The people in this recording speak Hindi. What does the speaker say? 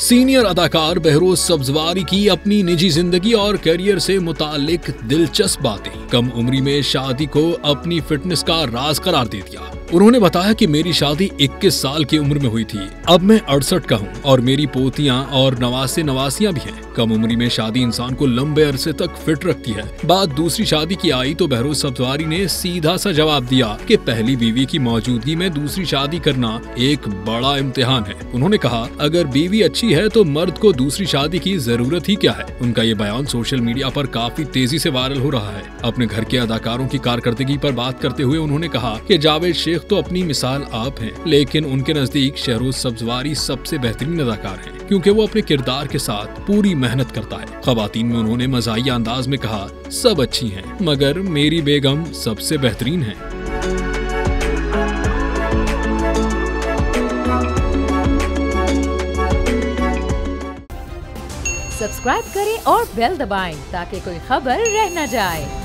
सीनियर अदाकार बहरोज सब्जवारी की अपनी निजी जिंदगी और करियर से मुतालिक दिलचस्प बातें। कम उम्री में शादी को अपनी फिटनेस का राज करार दे दिया। उन्होंने बताया कि मेरी शादी 21 साल की उम्र में हुई थी। अब मैं 68 का हूँ और मेरी पोतियां और नवासे नवासियां भी हैं। कम उम्री में शादी इंसान को लंबे अरसे तक फिट रखती है। बात दूसरी शादी की आई तो बहरोज सब्जवारी ने सीधा सा जवाब दिया कि पहली बीवी की मौजूदगी में दूसरी शादी करना एक बड़ा इम्तिहान है। उन्होंने कहा, अगर बीवी अच्छी है तो मर्द को दूसरी शादी की जरूरत ही क्या है। उनका ये बयान सोशल मीडिया पर काफी तेजी से वायरल हो रहा है। अपने घर के अदाकारों की कारकर्दगी पर बात करते हुए उन्होंने कहा कि जावेद शेख तो अपनी मिसाल आप हैं, लेकिन उनके नजदीक बहरोज सब्जवारी सबसे बेहतरीन अदाकार हैं, क्योंकि वो अपने किरदार के साथ पूरी मेहनत करता है। खवातीन में उन्होंने मज़ाहिया अंदाज में कहा, सब अच्छी हैं, मगर मेरी बेगम सबसे बेहतरीन है। सब्सक्राइब करें और बेल दबाएं ताकि कोई खबर रह न जाए।